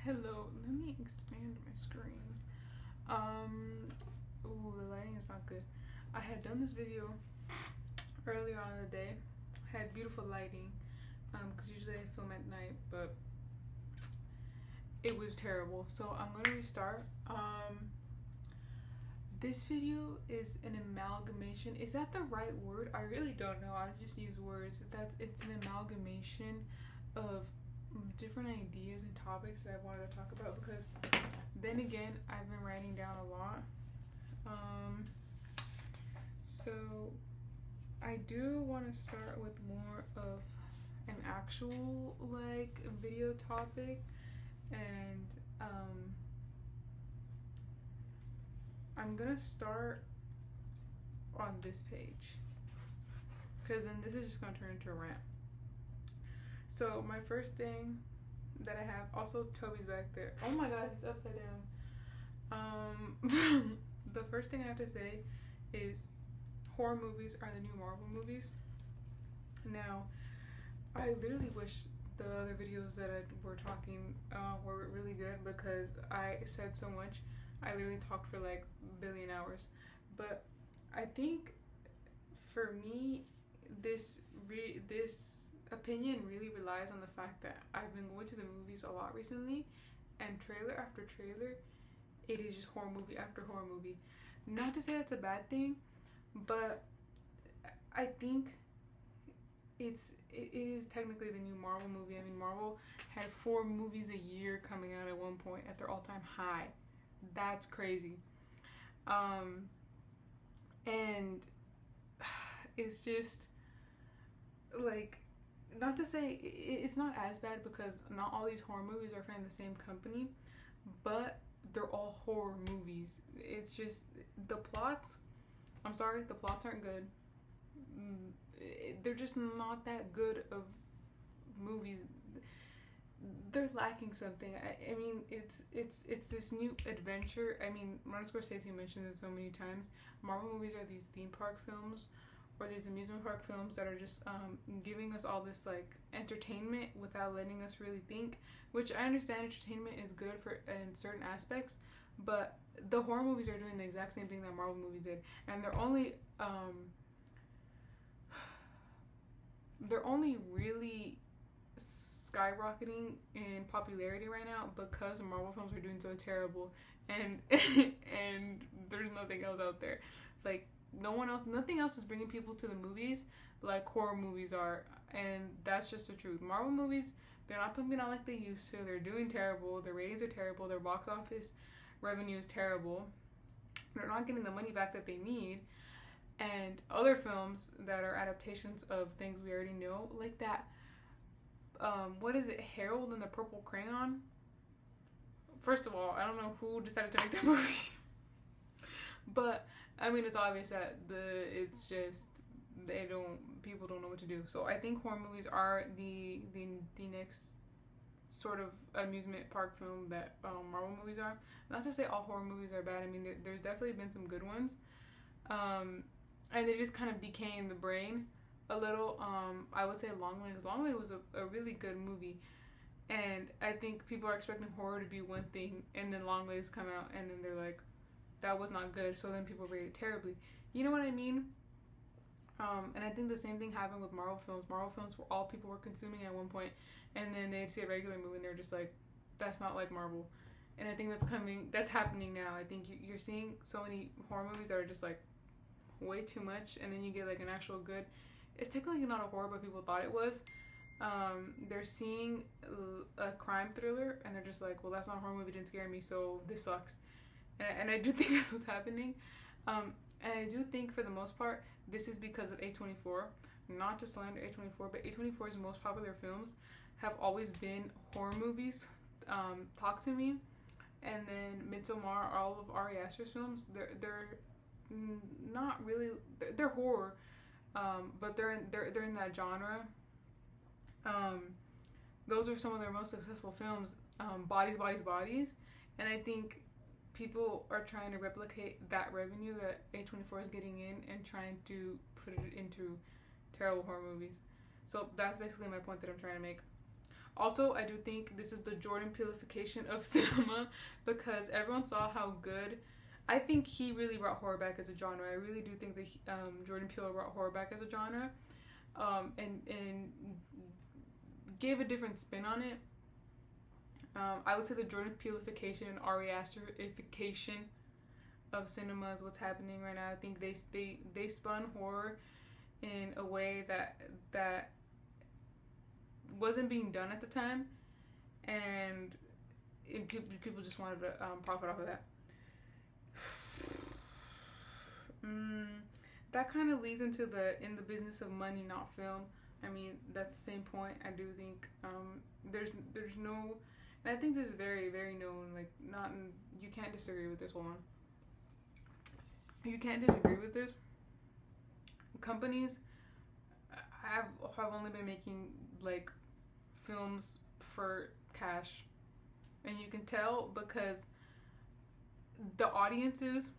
Hello, let me expand my screen. Ooh, the lighting is not good. I had done this video earlier on in the day. Had beautiful lighting, because usually I film at night, but it was terrible. So I'm gonna restart. This video is an amalgamation. Is that the right word? I really don't know. I just use words. It's an amalgamation of different ideas and topics that I wanted to talk about, because then again, I've been writing down a lot. So I do want to start with more of an actual like video topic, and I'm gonna start on this page, because then this is just gonna turn into a rant. So my first thing that I have, also Toby's back there. Oh my god, he's upside down. The first thing I have to say is horror movies are the new Marvel movies. Now, I literally wish the other videos that were talking were really good, because I said so much. I literally talked for like a billion hours. But I think for me, this opinion really relies on the fact that I've been going to the movies a lot recently, and trailer after trailer, it is just horror movie after horror movie. Not to say that's a bad thing, but I think it is technically the new Marvel movie. I mean, Marvel had 4 movies a year coming out at one point at their all-time high. That's crazy. And it's just like, not to say it's not as bad, because not all these horror movies are from the same company, but they're all horror movies. It's just the plots, I'm sorry, the plots aren't good. They're just not that good of movies. They're lacking something. I mean, it's this new adventure. I mean, Martin Scorsese mentions it so many times. Marvel movies are these theme park films, or these amusement park films that are just giving us all this like entertainment without letting us really think. Which I understand entertainment is good for in certain aspects, but the horror movies are doing the exact same thing that Marvel movies did, and they're only really skyrocketing in popularity right now because Marvel films are doing so terrible, and and there's nothing else out there. Like, nothing else is bringing people to the movies like horror movies are, and that's just the truth. Marvel movies, they're not pumping out like they used to. They're doing terrible. Their ratings are terrible. Their box office revenue is terrible. They're not getting the money back that they need. And other films that are adaptations of things we already know, like that, what is it, Harold and the Purple Crayon? First of all, I don't know who decided to make that movie. But I mean, it's obvious that it's just people don't know what to do. So I think horror movies are the next sort of amusement park film that Marvel movies are. Not to say all horror movies are bad. I mean, there's definitely been some good ones, and they just kind of decaying the brain a little. I would say Long Way was a really good movie, and I think people are expecting horror to be one thing, and then Long Ways come out, and then they're like, that was not good, so then people rate it terribly. You know what I mean? And I think the same thing happened with Marvel films. Marvel films were all people were consuming at one point, and then they'd see a regular movie and they're just like, that's not like Marvel. And I think that's happening now. I think you're seeing so many horror movies that are just like way too much, and then you get like an actual good, it's technically not a horror, but people thought it was. They're seeing a crime thriller and they're just like, well, that's not a horror movie, it didn't scare me, so this sucks. And I do think that's what's happening. And I do think for the most part, this is because of A24. Not to slander A24, but A24's most popular films have always been horror movies. Talk to Me, and then Midsommar, all of Ari Aster's films. They're not really, they're horror, but they're in that genre. Those are some of their most successful films. Bodies, and I think people are trying to replicate that revenue that A24 is getting in and trying to put it into terrible horror movies. So that's basically my point that I'm trying to make. Also, I do think this is the Jordan Peelification of cinema, because everyone saw how good. I think he really brought horror back as a genre. I really do think that Jordan Peele brought horror back as a genre, and gave a different spin on it. I would say the Jordan Peelification and Ari Asterification of cinema is what's happening right now. I think they spun horror in a way that wasn't being done at the time, and people just wanted to profit off of that. That kind of leads into in the business of money, not film. I mean, that's the same point. I do think there's no, and I think this is very, very known. Like, you can't disagree with this. Hold on. You can't disagree with this. Companies have only been making like films for cash, and you can tell because the audiences.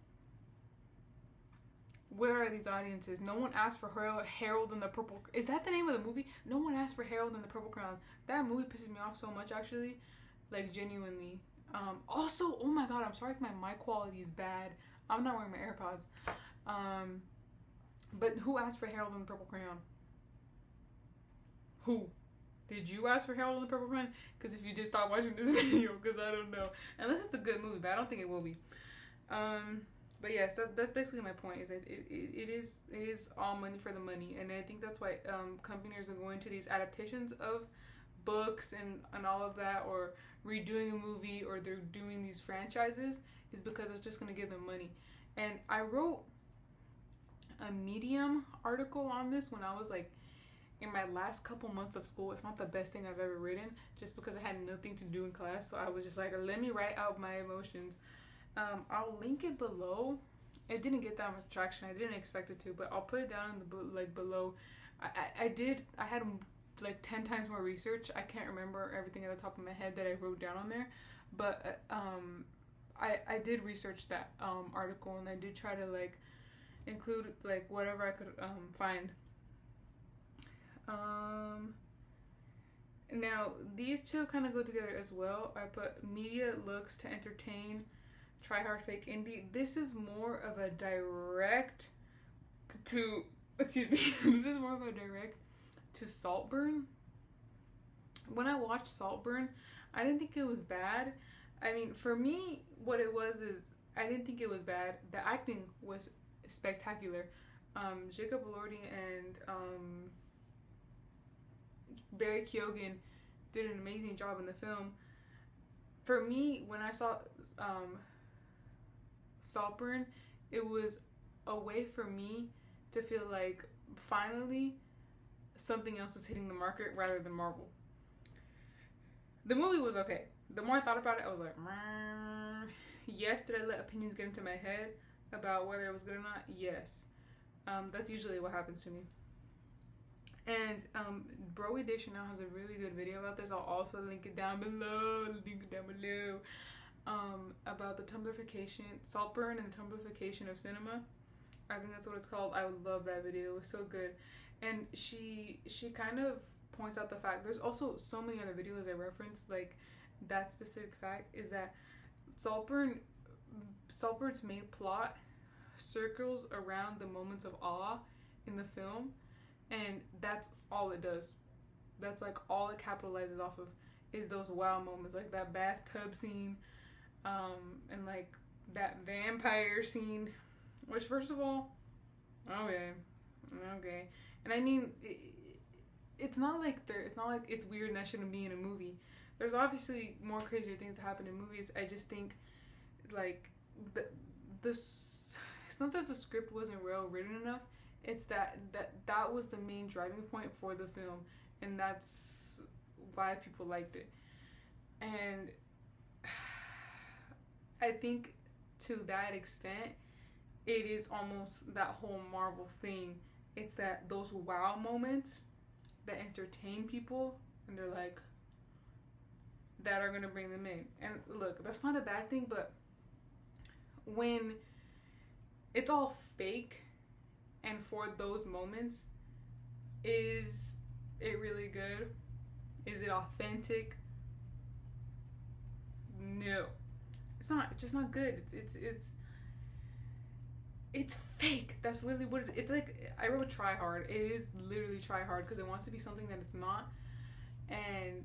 Where are these audiences? No one asked for Harold and the Purple. Is that the name of the movie? No one asked for Harold and the Purple Crown. That movie pisses me off so much, actually, like genuinely. Also, oh my god, I'm sorry if my mic quality is bad. I'm not wearing my AirPods. But who asked for Harold and the Purple Crayon? Who? Did you ask for Harold and the Purple Crayon? Because if you just stop watching this video, because I don't know. Unless it's a good movie, but I don't think it will be. But yes, that's basically my point. Is that it is all money for the money, and I think that's why companies are going to these adaptations of books and all of that, or redoing a movie, or they're doing these franchises, is because it's just going to give them money. And I wrote a Medium article on this when I was like in my last couple months of school. It's not the best thing I've ever written, just because I had nothing to do in class, so I was just like, let me write out my emotions. I'll link it below. It didn't get that much traction. I didn't expect it to, but I'll put it down in the below. I had like 10 times more research. I can't remember everything at the top of my head that I wrote down on there, but I did research that article, and I did try to like include like whatever I could find. Now these two kind of go together as well. I put media looks to entertain, try hard fake indie. This is more of a direct to this is more of a direct to Saltburn. When I watched Saltburn, I didn't think it was bad. I mean, for me, what it was is I didn't think it was bad. The acting was spectacular. Jacob Elordi and Barry Keoghan did an amazing job in the film. For me, when I saw Saltburn, it was a way for me to feel like finally something else is hitting the market rather than Marvel. The movie was okay. The more I thought about it, I was like, yes, did I let opinions get into my head about whether it was good or not? Yes. That's usually what happens to me. And Brody Deschanel has a really good video about this. I'll also link it down below. About the Tumblrification, Saltburn and the Tumblrification of cinema. I think that's what it's called. I would love that video. It was so good. And she kind of points out the fact, there's also so many other videos I referenced, like that specific fact is that Saltburn's main plot circles around the moments of awe in the film, and that's all it does. That's like all it capitalizes off of is those wow moments, like that bathtub scene, and like that vampire scene, which first of all, okay, and I mean, it's not like it's weird and that shouldn't be in a movie. There's obviously more crazier things that happen in movies. I just think, like, it's not that the script wasn't well written enough. It's that was the main driving point for the film, and that's why people liked it. And I think to that extent, it is almost that whole Marvel thing. It's that those wow moments that entertain people, and they're like, that are gonna bring them in. And look, that's not a bad thing, but when it's all fake and for those moments, is it really good? Is it authentic? No. It's not. It's just not good. It's fake. That's literally what it's like. I wrote try hard. It is literally try hard because it wants to be something that it's not. And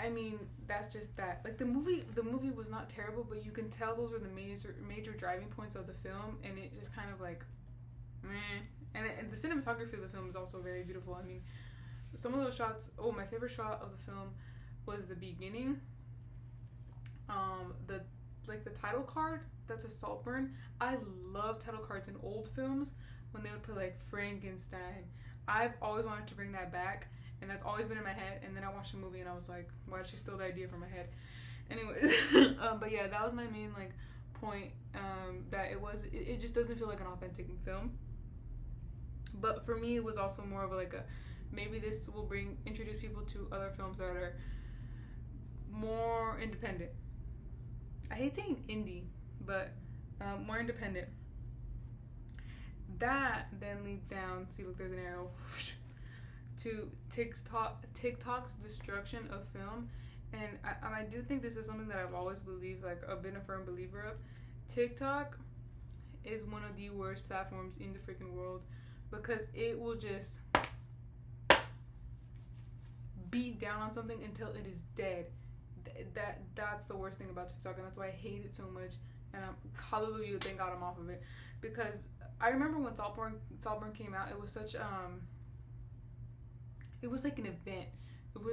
I mean, that's just that. Like the movie was not terrible, but you can tell those were the major driving points of the film, and it just kind of like, meh. And the cinematography of the film is also very beautiful. I mean, some of those shots. Oh, my favorite shot of the film was the beginning. The title card. That's a Saltburn. I love title cards in old films when they would put like Frankenstein. I've always wanted to bring that back, and that's always been in my head. And then I watched the movie and I was like, why did she steal the idea from my head? Anyways, but yeah, that was my main like point. That it just doesn't feel like an authentic film. But for me, it was also more of like a maybe this will introduce people to other films that are more independent. I hate saying indie, but more independent. That then leads down, see look there's an arrow, to TikTok's destruction of film. And I do think this is something that I've always believed, like I've been a firm believer of. TikTok is one of the worst platforms in the freaking world because it will just beat down on something until it is dead. That's the worst thing about TikTok, and that's why I hate it so much. And hallelujah, thank God I'm off of it, because I remember when Saltburn came out, it was such it was like an event. It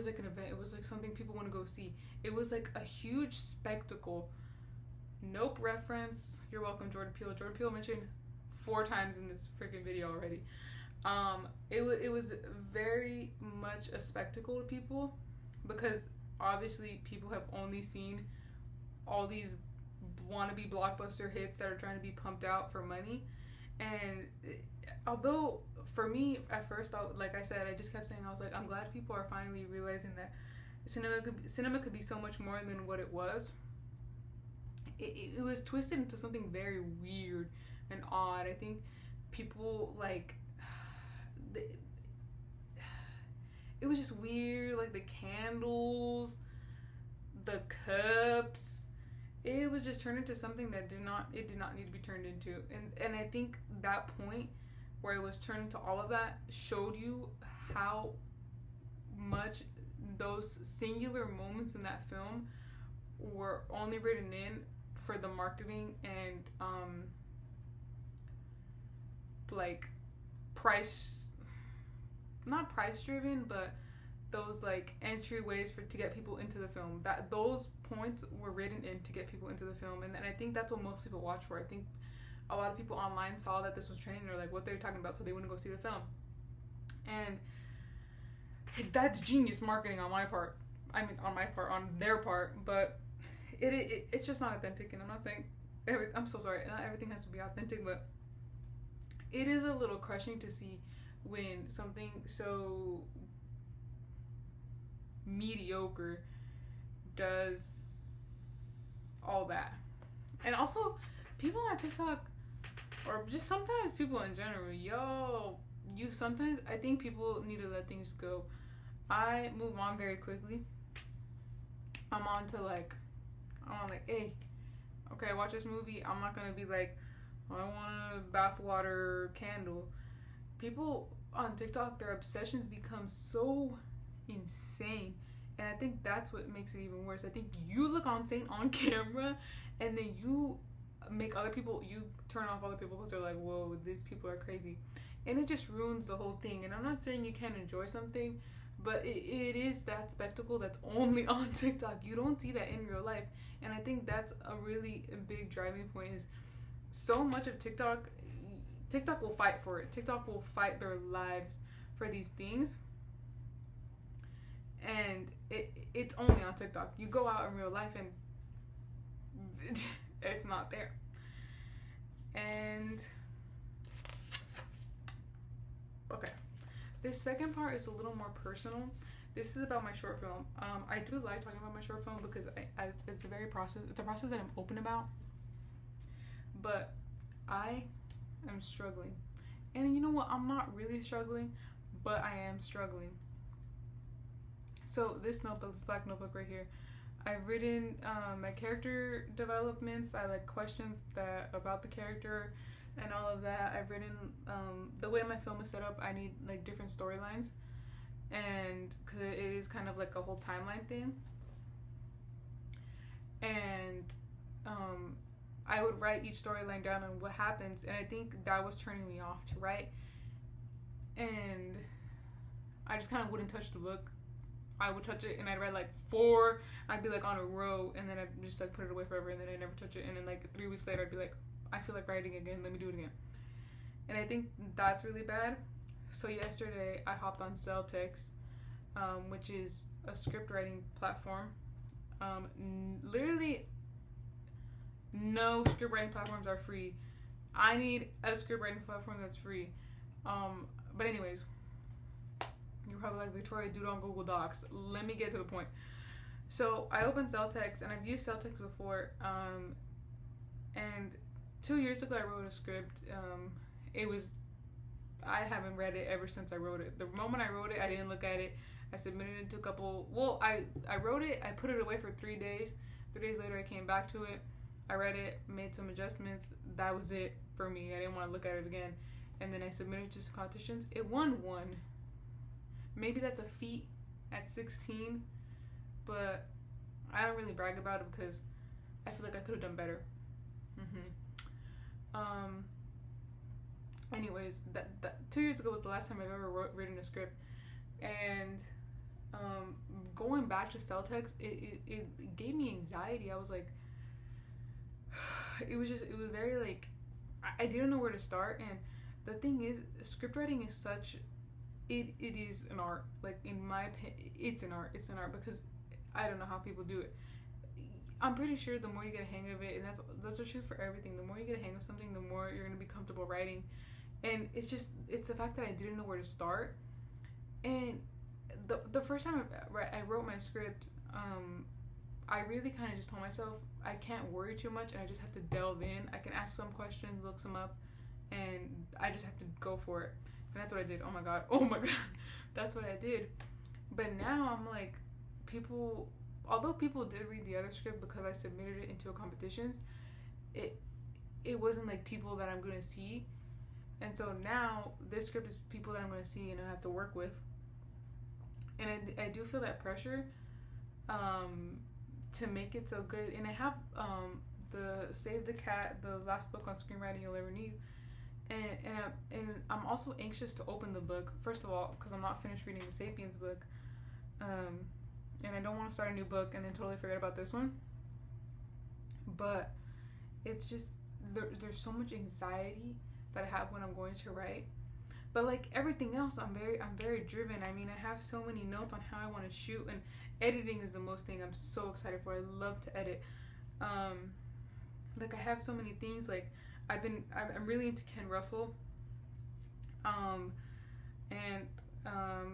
was like something people want to go see. It was like a huge spectacle. Nope reference. You're welcome, Jordan Peele. Jordan Peele mentioned 4 times in this freaking video already. It was very much a spectacle to people because obviously people have only seen all these wannabe blockbuster hits that are trying to be pumped out for money. And although for me at first, like I said, I just kept saying, I was like, I'm glad people are finally realizing that cinema could be so much more than what it was. It was twisted into something very weird and odd. I think people like it was just weird, like the candles, the cups. It was just turned into something that did not need to be turned into. And I think that point where it was turned into all of that showed you how much those singular moments in that film were only written in for the marketing and like not price driven, but those like entryways to get people into the film. That those points were written in to get people into the film, and I think that's what most people watch for. I think a lot of people online saw that this was trending. They're like, what they're talking about, so they wouldn't go see the film. And that's genius marketing on my part. I mean, on their part, but it's just not authentic. And I'm not saying I'm so sorry. Not everything has to be authentic, but it is a little crushing to see when something so mediocre does all that. And also, people on TikTok, or just sometimes people in general, sometimes I think people need to let things go. I move on very quickly. I'm on like, hey, okay, watch this movie. I'm not gonna be like, I want a bathwater candle. People on TikTok, their obsessions become so insane, and I think that's what makes it even worse. I think you look insane on camera, and then you turn off other people because they're like, whoa, these people are crazy, and it just ruins the whole thing. And I'm not saying you can't enjoy something, but it is that spectacle that's only on TikTok. You don't see that in real life, and I think that's a really big driving point. Is so much of TikTok will fight for it. TikTok will fight their lives for these things. And it's only on TikTok. You go out in real life and it's not there. And okay. This second part is a little more personal. This is about my short film. I do like talking about my short film because it's a process that I'm open about. But I am struggling. And you know what? I'm not really struggling, but I am struggling. So this notebook, this black notebook right here, I've written my character developments. I like questions that about the character and all of that. I've written the way my film is set up. I need like different storylines, and because it is kind of like a whole timeline thing. And I would write each storyline down and what happens, and I think that was turning me off to write. And I just kind of wouldn't touch the book. I would touch it and I'd write like 4. I'd be like on a row, and then I'd just like put it away forever, and then I'd never touch it. And then like 3 weeks later, I'd be like, I feel like writing again. Let me do it again. And I think that's really bad. So yesterday, I hopped on Celtics, which is a script writing platform. Literally, no script writing platforms are free. I need a script writing platform that's free. But anyways, you're probably like, Victoria, do it on Google Docs. Let me get to the point. So I opened Celtics, and I've used Celtics before. And 2 years ago, I wrote a script. I haven't read it ever since I wrote it. The moment I wrote it, I didn't look at it. I submitted it to a couple. Well, I wrote it. I put it away for 3 days. 3 days later, I came back to it. I read it, made some adjustments. That was it for me. I didn't want to look at it again. And then I submitted to some competitions. It won one. Maybe that's a feat at 16, but I don't really brag about it because I feel like I could have done better. Anyways, that 2 years ago was the last time I've ever written a script, and going back to Celtics, it gave me anxiety. I was like, it was very like, I didn't know where to start. And the thing is, script writing is such, it is an art. Like, in my opinion, it's an art because I don't know how people do it. I'm pretty sure the more you get a hang of it, and that's the truth for everything, the more you get a hang of something, the more you're going to be comfortable writing. And it's the fact that I didn't know where to start. And the first time I wrote my script, I really kind of just told myself, I can't worry too much, and I just have to delve in. I can ask some questions, look some up, and I just have to go for it. And that's what I did. Oh my god. That's what I did. But now I'm like, although people did read the other script because I submitted it into a competitions, it wasn't like people that I'm gonna see. And so now this script is people that I'm gonna see and I have to work with. And I do feel that pressure to make it so good. And I have the Save the Cat, the last book on screenwriting you'll ever need. And I'm also anxious to open the book, first of all, because I'm not finished reading the Sapiens book. And I don't want to start a new book and then totally forget about this one. But it's just, there's so much anxiety that I have when I'm going to write. But like everything else, I'm very driven. I mean, I have so many notes on how I want to shoot, and editing is the most thing I'm so excited for. I love to edit. Like I have so many things. Like I'm really into Ken Russell. And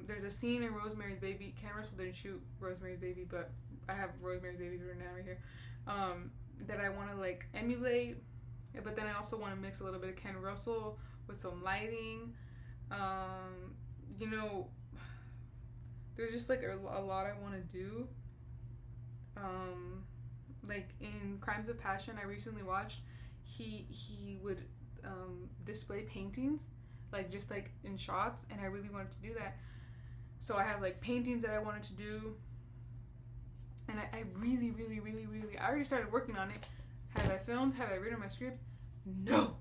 there's a scene in Rosemary's Baby. Ken Russell didn't shoot Rosemary's Baby, but I have Rosemary's Baby written down right here. That I want to like emulate, but then I also want to mix a little bit of Ken Russell with some lighting. You know, there's just like a lot I want to do. Like in Crimes of Passion, I recently watched, he would display paintings, like just like in shots, and I really wanted to do that. So I have like paintings that I wanted to do, and I really I already started working on it. Have I filmed? Have I written my script? No.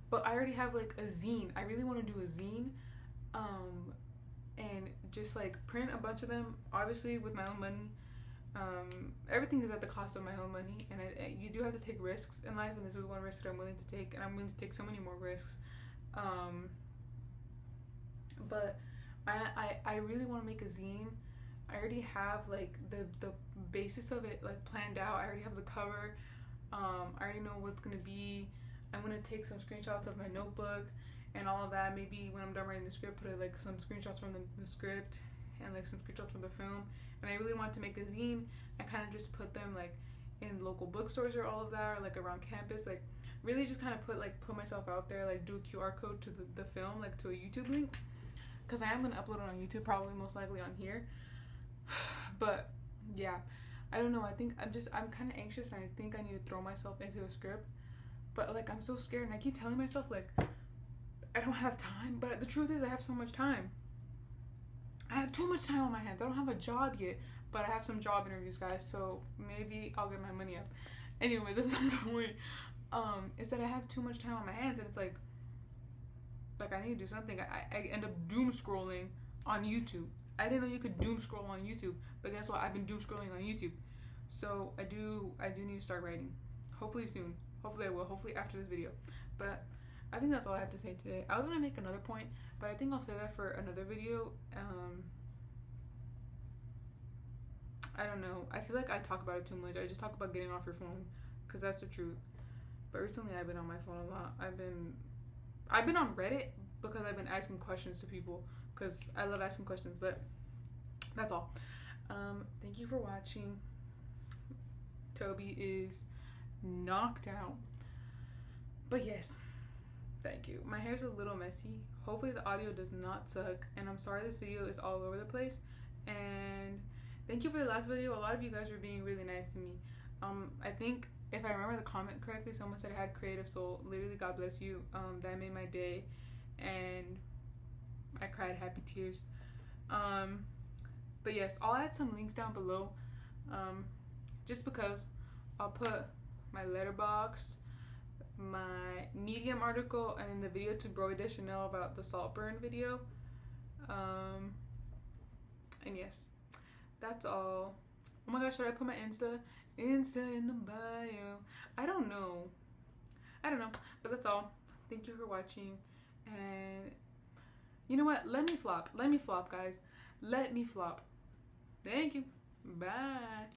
But I already have like a zine. I really want to do a zine, and just like print a bunch of them, obviously with my own money. Everything is at the cost of my own money, and you do have to take risks in life, and this is one risk that I'm willing to take, and I'm willing to take so many more risks. But I really want to make a zine. I already have like the basis of it like planned out. I already have the cover. I already know what's gonna be. I'm gonna take some screenshots of my notebook and all of that. Maybe when I'm done writing the script, put like some screenshots from the script and like some screenshots from the film. And I really want to make a zine. I kind of just put them like in local bookstores or all of that, or like around campus. Like really just kind of put myself out there. Like do a QR code to the film, like to a YouTube link, because I am gonna upload it on YouTube, probably most likely on here. But yeah, I don't know. I think I'm kind of anxious, and I think I need to throw myself into a script. But like, I'm so scared, and I keep telling myself like I don't have time. But the truth is, I have so much time. I have too much time on my hands. I don't have a job yet, but I have some job interviews, guys. So maybe I'll get my money up. Anyways, that's not the point. Is that I have too much time on my hands, and it's like I need to do something. I end up doom scrolling on YouTube. I didn't know you could doom scroll on YouTube, but guess what? I've been doom scrolling on YouTube. So I do need to start writing. Hopefully soon. Hopefully I will. Hopefully after this video. But I think that's all I have to say today. I was gonna make another point, but I think I'll say that for another video. I don't know. I feel like I talk about it too much. I just talk about getting off your phone, because that's the truth. But recently I've been on my phone a lot. I've been on Reddit because I've been asking questions to people, because I love asking questions. But that's all. Thank you for watching. Toby is knocked out. But yes, thank you. My hair's a little messy. Hopefully the audio does not suck. And I'm sorry this video is all over the place. And thank you for the last video. A lot of you guys were being really nice to me. I think if I remember the comment correctly, someone said I had creative soul. Literally, God bless you. That made my day. And I cried happy tears. But yes, I'll add some links down below. Just because I'll put my Letterbox, my Medium article, and then the video to Brody Deschanel about the Saltburn video. And yes, that's all. Oh my gosh, should I put my Insta in the bio? I don't know, but that's all. Thank you for watching, and you know what? Let me flop, guys. Let me flop. Thank you. Bye.